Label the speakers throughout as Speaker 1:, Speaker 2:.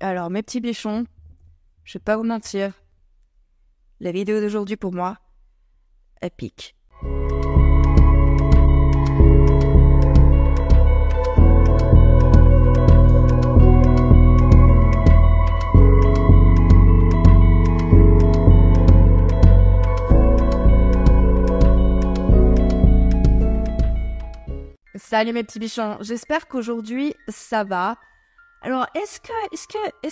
Speaker 1: Alors, mes petits bichons, je vais pas vous mentir, la vidéo d'aujourd'hui pour moi, elle pique. Salut mes petits bichons, j'espère qu'aujourd'hui ça va. Alors, est-ce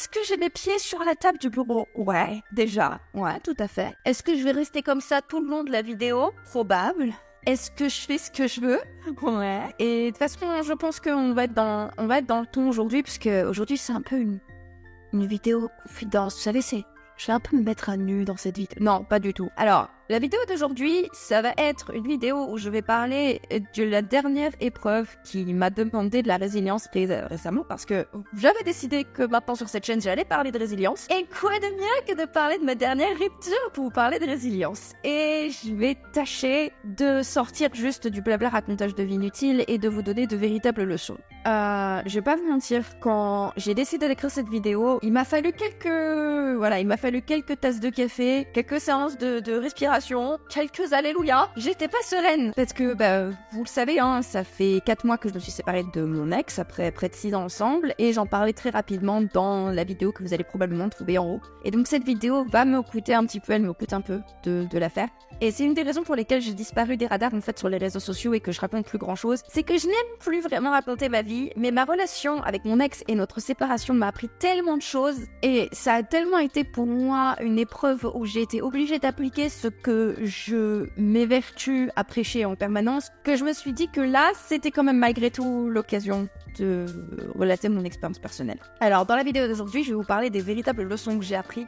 Speaker 1: que j'ai mes pieds sur la table du bureau? Ouais, déjà. Ouais, tout à fait. Est-ce que je vais rester comme ça tout le long de la vidéo? Probable. Est-ce que je fais ce que je veux? Ouais. Et de toute façon, je pense qu'on va être dans le ton aujourd'hui, puisque aujourd'hui c'est un peu une vidéo confidence. Vous savez, je vais un peu me mettre à nu dans cette vidéo. Non, pas du tout. Alors, la vidéo d'aujourd'hui, ça va être une vidéo où je vais parler de la dernière épreuve qui m'a demandé de la résilience récemment, parce que j'avais décidé que maintenant sur cette chaîne, j'allais parler de résilience. Et quoi de mieux que de parler de ma dernière rupture pour vous parler de résilience? Et je vais tâcher de sortir juste du blabla racontage de vie inutile et de vous donner de véritables leçons. Je vais pas vous mentir, quand j'ai décidé d'écrire cette vidéo, il m'a fallu quelques tasses de café, quelques séances de respiration, quelques alléluia. J'étais pas sereine parce que, vous le savez, hein, ça fait 4 mois que je me suis séparée de mon ex après près de 6 ans ensemble, et j'en parlais très rapidement dans la vidéo que vous allez probablement trouver en haut. Et donc cette vidéo va me coûter un petit peu, elle me coûte un peu de la faire. Et c'est une des raisons pour lesquelles j'ai disparu des radars en fait sur les réseaux sociaux et que je raconte plus grand chose. C'est que je n'aime plus vraiment raconter ma vie, mais ma relation avec mon ex et notre séparation m'a appris tellement de choses, et ça a tellement été pour moi une épreuve où j'ai été obligée d'appliquer ce que je m'évertue à prêcher en permanence, que je me suis dit que là, c'était quand même malgré tout l'occasion de relater mon expérience personnelle. Alors, dans la vidéo d'aujourd'hui, je vais vous parler des véritables leçons que j'ai apprises,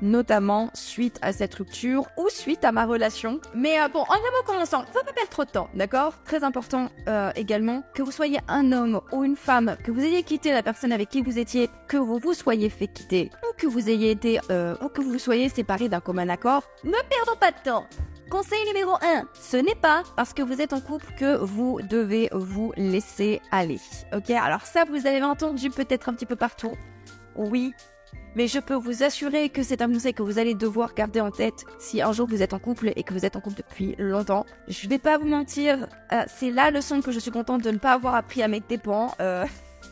Speaker 1: notamment suite à cette rupture ou suite à ma relation. Mais bon, en avant commençant, faut pas perdre trop de temps, d'accord? Très important également, que vous soyez un homme ou une femme, que vous ayez quitté la personne avec qui vous étiez, que vous vous soyez fait quitter, ou que vous ayez été, ou que vous soyez séparés d'un commun accord, ne perdons pas de temps. Conseil numéro 1, ce n'est pas parce que vous êtes en couple que vous devez vous laisser aller. Ok, alors ça, vous avez entendu peut-être un petit peu partout. Oui. Mais je peux vous assurer que c'est un conseil que vous allez devoir garder en tête si un jour vous êtes en couple et que vous êtes en couple depuis longtemps. Je vais pas vous mentir, c'est la leçon que je suis contente de ne pas avoir appris à mes dépens.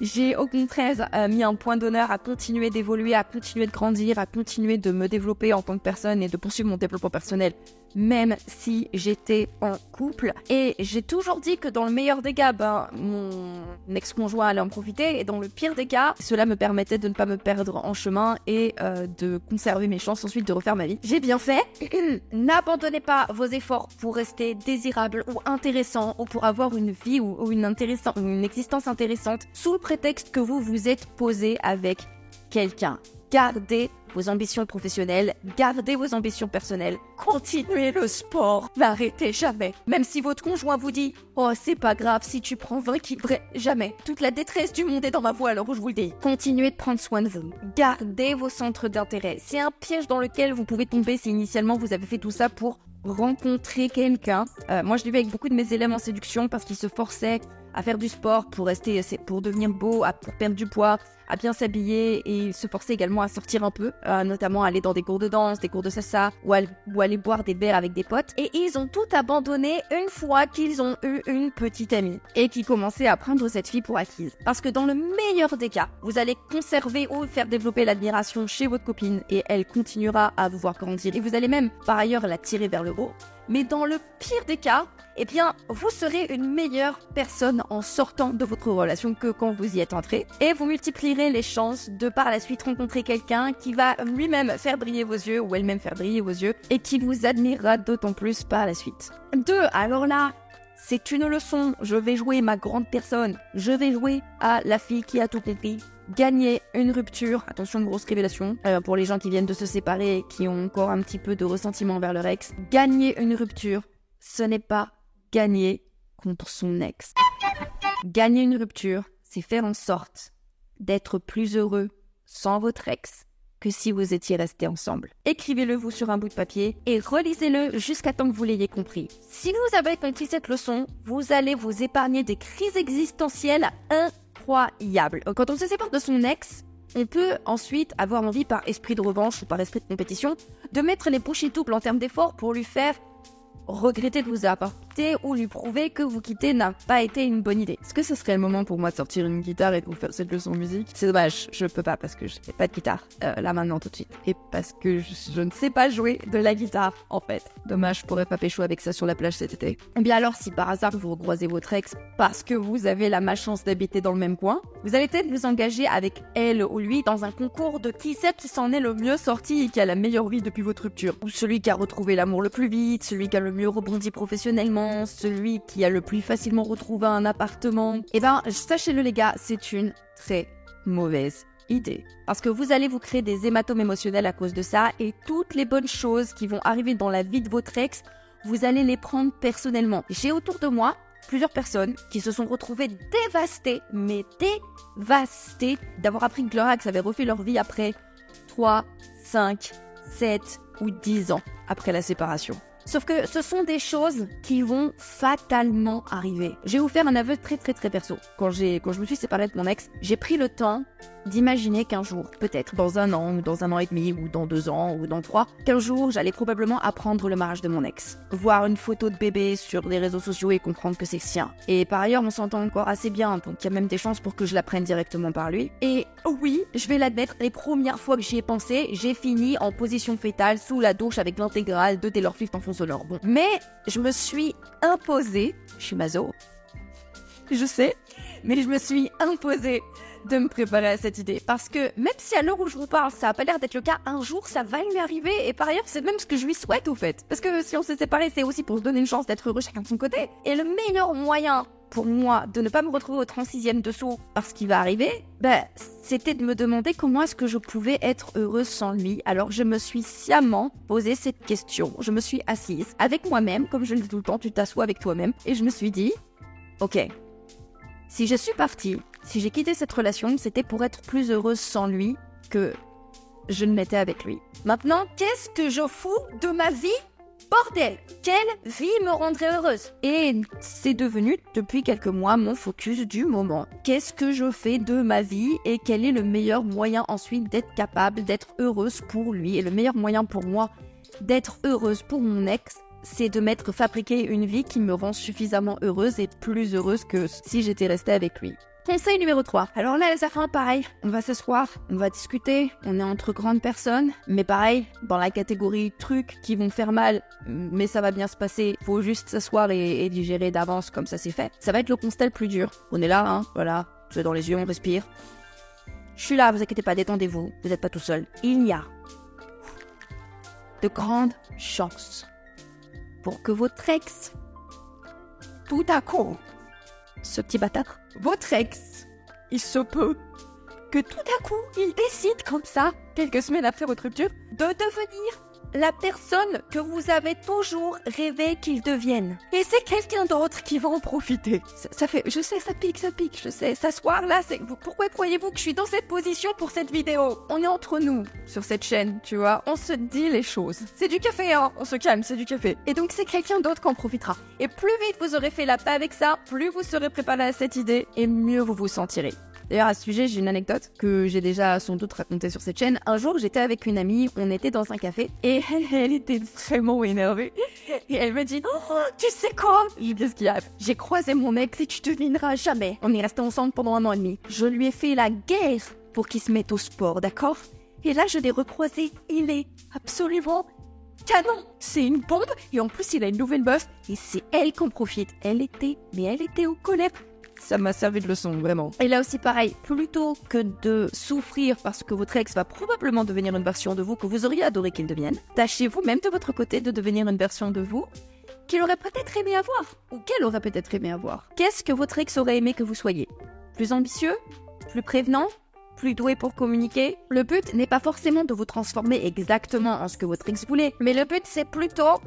Speaker 1: J'ai au contraire mis un point d'honneur à continuer d'évoluer, à continuer de grandir, à continuer de me développer en tant que personne et de poursuivre mon développement personnel, même si j'étais en couple. Et j'ai toujours dit que dans le meilleur des cas, mon ex-conjoint allait en profiter, et dans le pire des cas, cela me permettait de ne pas me perdre en chemin et de conserver mes chances ensuite de refaire ma vie. J'ai bien fait. N'abandonnez pas vos efforts pour rester désirable ou intéressant, ou pour avoir une vie ou une existence intéressante sous le prétexte que vous vous êtes posé avec quelqu'un. Gardez vos ambitions professionnelles, gardez vos ambitions personnelles, continuez le sport, n'arrêtez jamais. Même si votre conjoint vous dit « Oh, c'est pas grave si tu prends 20 kilos, jamais. Toute la détresse du monde est dans ma voix, alors je vous le dis. » Continuez de prendre soin de vous. Gardez vos centres d'intérêt. C'est un piège dans lequel vous pouvez tomber si initialement vous avez fait tout ça pour rencontrer quelqu'un. Moi, je l'ai vu avec beaucoup de mes élèves en séduction parce qu'ils se forçaient à faire du sport pour devenir beau, pour perdre du poids, à bien s'habiller, et se forcer également à sortir un peu, notamment aller dans des cours de danse, des cours de salsa, ou aller boire des verres avec des potes. Et ils ont tout abandonné une fois qu'ils ont eu une petite amie et qu'ils commençaient à prendre cette fille pour acquise. Parce que dans le meilleur des cas, vous allez conserver ou faire développer l'admiration chez votre copine, et elle continuera à vous voir grandir. Et vous allez même, par ailleurs, la tirer vers le haut. Mais dans le pire des cas, eh bien, vous serez une meilleure personne en sortant de votre relation que quand vous y êtes entré. Et vous multiplierez les chances de par la suite rencontrer quelqu'un qui va lui-même faire briller vos yeux, ou elle-même faire briller vos yeux, et qui vous admirera d'autant plus par la suite. 2, alors là, c'est une leçon. Je vais jouer ma grande personne. Je vais jouer à la fille qui a tout compris. Gagner une rupture, attention, grosse révélation, pour les gens qui viennent de se séparer et qui ont encore un petit peu de ressentiment envers leur ex. Gagner une rupture, ce n'est pas gagner contre son ex. Gagner une rupture, c'est faire en sorte d'être plus heureux sans votre ex que si vous étiez restés ensemble. Écrivez-le vous sur un bout de papier et relisez-le jusqu'à temps que vous l'ayez compris. Si vous avez compris cette leçon, vous allez vous épargner des crises existentielles incroyables. Quand on se sépare de son ex, On peut ensuite avoir envie par esprit de revanche ou par esprit de compétition de mettre les bouchées doubles en termes d'effort pour lui faire regretter de vous avoir quitté ou lui prouver que vous quitter n'a pas été une bonne idée. Est-ce que ce serait le moment pour moi de sortir une guitare et de vous faire cette leçon de musique? C'est dommage, je peux pas parce que je n'ai pas de guitare là maintenant tout de suite. Et parce que je ne sais pas jouer de la guitare en fait. Dommage, je pourrais pas pécho avec ça sur la plage cet été. Et bien alors si par hasard vous recroisez votre ex parce que vous avez la malchance d'habiter dans le même coin, vous allez peut-être vous engager avec elle ou lui dans un concours de qui c'est qui s'en est le mieux sorti et qui a la meilleure vie depuis votre rupture. Ou celui qui a retrouvé l'amour le plus vite, celui qui a le mieux rebondi professionnellement, celui qui a le plus facilement retrouvé un appartement. Et ben, sachez-le les gars, c'est une très mauvaise idée. Parce que vous allez vous créer des hématomes émotionnels à cause de ça et toutes les bonnes choses qui vont arriver dans la vie de votre ex, vous allez les prendre personnellement. J'ai autour de moi plusieurs personnes qui se sont retrouvées dévastées, mais dévastées, d'avoir appris que leur ex avait refait leur vie après 3, 5, 7 ou 10 ans après la séparation. Sauf que ce sont des choses qui vont fatalement arriver. Je vais vous faire un aveu très perso. Quand je me suis séparée de mon ex, j'ai pris le temps d'imaginer qu'un jour, peut-être dans 1 an, ou dans 1 an et demi, ou dans 2 ans, ou dans 3, qu'un jour, j'allais probablement apprendre le mariage de mon ex. Voir une photo de bébé sur les réseaux sociaux et comprendre que c'est sien. Et par ailleurs, on s'entend encore assez bien, donc il y a même des chances pour que je l'apprenne directement par lui. Et oui, je vais l'admettre, les premières fois que j'y ai pensé, j'ai fini en position fétale, sous la douche, avec l'intégrale de Taylor Swift en fond sonore. Bon. Mais je me suis imposée, je suis maso, je sais, mais je me suis imposée de me préparer à cette idée. Parce que même si à l'heure où je vous parle, ça n'a pas l'air d'être le cas, un jour ça va lui arriver. Et par ailleurs, c'est même ce que je lui souhaite au fait. Parce que si on s'est séparés, c'est aussi pour se donner une chance d'être heureux chacun de son côté. Et le meilleur moyen pour moi de ne pas me retrouver au 36e dessous parce qu'il va arriver, c'était de me demander comment est-ce que je pouvais être heureuse sans lui. Alors je me suis sciemment posé cette question. Je me suis assise avec moi-même, comme je le dis tout le temps, tu t'assois avec toi-même. Et je me suis dit, ok, si je suis partie, si j'ai quitté cette relation, c'était pour être plus heureuse sans lui que je ne l'étais avec lui. Maintenant, qu'est-ce que je fous de ma vie ? Bordel, quelle vie me rendrait heureuse? Et c'est devenu, depuis quelques mois, mon focus du moment. Qu'est-ce que je fais de ma vie et quel est le meilleur moyen ensuite d'être capable d'être heureuse pour lui? Et le meilleur moyen pour moi d'être heureuse pour mon ex, c'est de m'être fabriqué une vie qui me rend suffisamment heureuse et plus heureuse que si j'étais restée avec lui. Conseil numéro 3. Alors là, les affaires, pareil. On va s'asseoir, on va discuter, on est entre grandes personnes. Mais pareil, dans la catégorie trucs qui vont faire mal, mais ça va bien se passer. Faut juste s'asseoir et digérer d'avance comme ça c'est fait. Ça va être le constat le plus dur. On est là, hein, voilà. Yeux dans les yeux, on respire. Je suis là, vous inquiétez pas, détendez-vous. Vous n'êtes pas tout seul. Il y a de grandes chances pour que votre ex, tout à coup, ce petit bâtard, votre ex, il se peut que tout à coup, il décide comme ça, quelques semaines après votre rupture, de devenir la personne que vous avez toujours rêvé qu'il devienne. Et c'est quelqu'un d'autre qui va en profiter. Ça fait, je sais, ça pique, je sais. S'asseoir là, c'est... Pourquoi croyez-vous que je suis dans cette position pour cette vidéo? On est entre nous, sur cette chaîne, tu vois. On se dit les choses. C'est du café, hein. On se calme, c'est du café. Et donc, c'est quelqu'un d'autre qui en profitera. Et plus vite vous aurez fait la paix avec ça, plus vous serez préparé à cette idée, et mieux vous vous sentirez. D'ailleurs, à ce sujet, j'ai une anecdote que j'ai déjà sans doute racontée sur cette chaîne. Un jour, j'étais avec une amie, on était dans un café, et elle était vraiment énervée. Et elle me dit, oh, tu sais quoi? Je dis, qu'est-ce qu'il y a? J'ai croisé mon ex et tu devineras jamais. On est restés ensemble pendant 1 an et demi. Je lui ai fait la guerre pour qu'il se mette au sport, d'accord? Et là, je l'ai recroisé. Il est absolument canon. C'est une bombe. Et en plus, il a une nouvelle meuf. Et c'est elle qui en profite. Elle était au collège. Ça m'a servi de leçon, vraiment. Et là aussi, pareil, plutôt que de souffrir parce que votre ex va probablement devenir une version de vous que vous auriez adoré qu'il devienne, tâchez vous-même de votre côté de devenir une version de vous qu'il aurait peut-être aimé avoir, ou qu'elle aurait peut-être aimé avoir. Qu'est-ce que votre ex aurait aimé que vous soyez? Plus ambitieux? Plus prévenant? Plus doué pour communiquer? Le but n'est pas forcément de vous transformer exactement en ce que votre ex voulait, mais le but c'est plutôt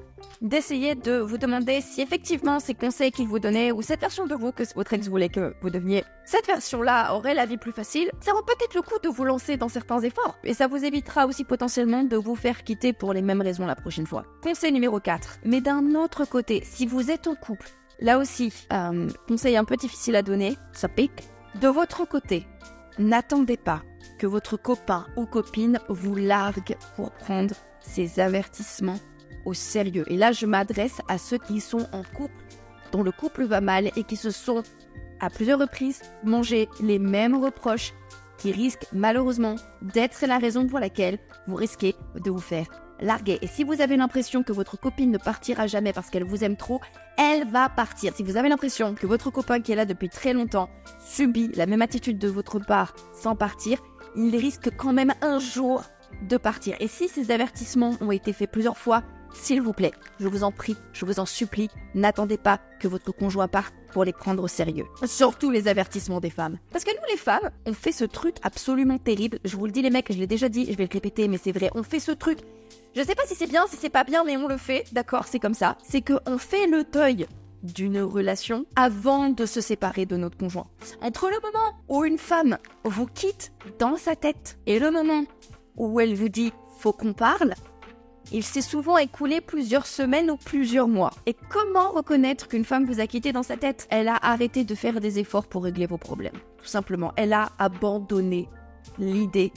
Speaker 1: d'essayer de vous demander si effectivement ces conseils qu'il vous donnait ou cette version de vous que votre ex voulait que vous deveniez, cette version-là aurait la vie plus facile. Ça vaut peut-être le coup de vous lancer dans certains efforts et ça vous évitera aussi potentiellement de vous faire quitter pour les mêmes raisons la prochaine fois. Conseil numéro 4. Mais d'un autre côté, si vous êtes en couple, là aussi, conseil un peu difficile à donner, ça pique. De votre côté, N'attendez pas que votre copain ou copine vous largue pour prendre ces avertissements au sérieux. Et là, je m'adresse à ceux qui sont en couple, dont le couple va mal et qui se sont à plusieurs reprises mangé les mêmes reproches qui risquent malheureusement d'être la raison pour laquelle vous risquez de vous faire larguer. Et si vous avez l'impression que votre copine ne partira jamais parce qu'elle vous aime trop, elle va partir. Si vous avez l'impression que votre copain qui est là depuis très longtemps subit la même attitude de votre part sans partir, il risque quand même un jour de partir. Et si ces avertissements ont été faits plusieurs fois, s'il vous plaît, je vous en prie, je vous en supplie, n'attendez pas que votre conjoint parte pour les prendre au sérieux. Surtout les avertissements des femmes. Parce que nous, les femmes, on fait ce truc absolument terrible. Je vous le dis les mecs, je l'ai déjà dit, je vais le répéter, mais c'est vrai, on fait ce truc. Je sais pas si c'est bien, si c'est pas bien, mais on le fait, d'accord, c'est comme ça. C'est qu'on fait le deuil d'une relation avant de se séparer de notre conjoint. Entre le moment où une femme vous quitte dans sa tête et le moment où elle vous dit « faut qu'on parle », il s'est souvent écoulé plusieurs semaines ou plusieurs mois. Et comment reconnaître qu'une femme vous a quitté dans sa tête? Elle a arrêté de faire des efforts pour régler vos problèmes. Tout simplement, elle a abandonné l'idée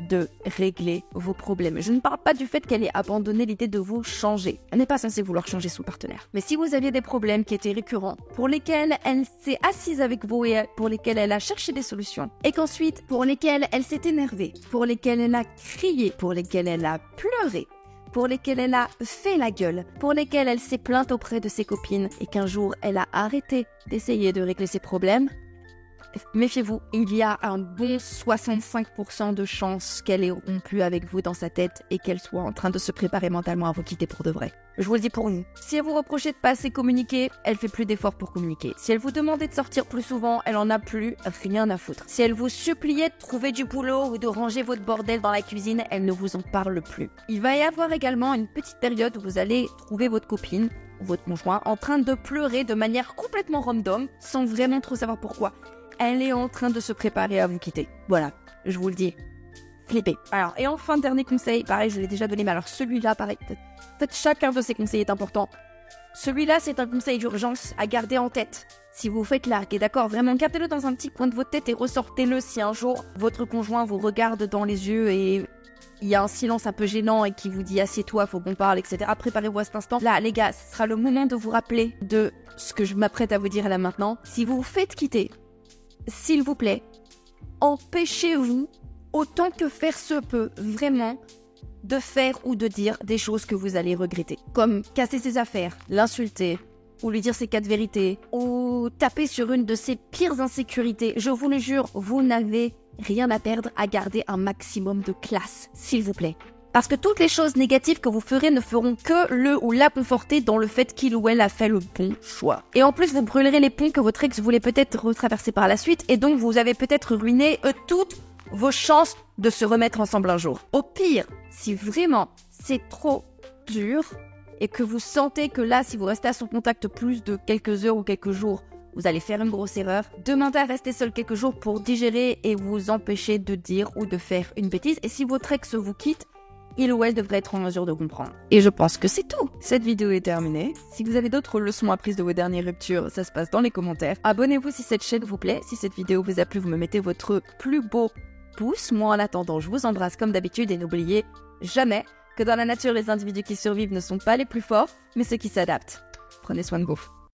Speaker 1: de régler vos problèmes. Je ne parle pas du fait qu'elle ait abandonné l'idée de vous changer. Elle n'est pas censée vouloir changer son partenaire. Mais si vous aviez des problèmes qui étaient récurrents, pour lesquels elle s'est assise avec vous et pour lesquels elle a cherché des solutions, et qu'ensuite, pour lesquels elle s'est énervée, pour lesquels elle a crié, pour lesquels elle a pleuré, pour lesquels elle a fait la gueule, pour lesquels elle s'est plainte auprès de ses copines et qu'un jour elle a arrêté d'essayer de régler ses problèmes, méfiez-vous, il y a un bon 65% de chances qu'elle ait rompu avec vous dans sa tête et qu'elle soit en train de se préparer mentalement à vous quitter pour de vrai. Je vous le dis pour nous. Si elle vous reprochait de pas assez communiquer, elle fait plus d'efforts pour communiquer. Si elle vous demandait de sortir plus souvent, elle en a plus rien à foutre. Si elle vous suppliait de trouver du boulot ou de ranger votre bordel dans la cuisine, elle ne vous en parle plus. Il va y avoir également une petite période où vous allez trouver votre copine ou votre conjoint en train de pleurer de manière complètement random, sans vraiment trop savoir pourquoi. Elle est en train de se préparer à vous quitter. Voilà, je vous le dis. Flippez. Alors, et enfin, dernier conseil, pareil, je l'ai déjà donné, mais alors celui-là, pareil, en fait, chacun de ces conseils est important. Celui-là, c'est un conseil d'urgence à garder en tête. Si vous faites larguer, d'accord, vraiment, gardez-le dans un petit coin de votre tête et ressortez-le si un jour, votre conjoint vous regarde dans les yeux et il y a un silence un peu gênant et qui vous dit « assieds-toi, faut qu'on parle, etc. » Préparez-vous à cet instant. Là, les gars, ce sera le moment de vous rappeler de ce que je m'apprête à vous dire là maintenant. Si vous vous faites quitter, s'il vous plaît, empêchez-vous, autant que faire se peut, vraiment, de faire ou de dire des choses que vous allez regretter. Comme casser ses affaires, l'insulter, ou lui dire ses 4 vérités, ou taper sur une de ses pires insécurités. Je vous le jure, vous n'avez rien à perdre à garder un maximum de classe, s'il vous plaît. Parce que toutes les choses négatives que vous ferez ne feront que le ou la conforter dans le fait qu'il ou elle a fait le bon choix. Et en plus, vous brûlerez les ponts que votre ex voulait peut-être retraverser par la suite, et donc vous avez peut-être ruiné toutes vos chances de se remettre ensemble un jour. Au pire, si vraiment c'est trop dur, et que vous sentez que là, si vous restez à son contact plus de quelques heures ou quelques jours, vous allez faire une grosse erreur, demandez à rester seul quelques jours pour digérer et vous empêcher de dire ou de faire une bêtise. Et si votre ex vous quitte, il ou elle devrait être en mesure de comprendre. Et je pense que c'est tout. Cette vidéo est terminée. Si vous avez d'autres leçons apprises de vos dernières ruptures, ça se passe dans les commentaires. Abonnez-vous si cette chaîne vous plaît. Si cette vidéo vous a plu, vous me mettez votre plus beau pouce. Moi, en attendant, je vous embrasse comme d'habitude et n'oubliez jamais que dans la nature, les individus qui survivent ne sont pas les plus forts, mais ceux qui s'adaptent. Prenez soin de vous.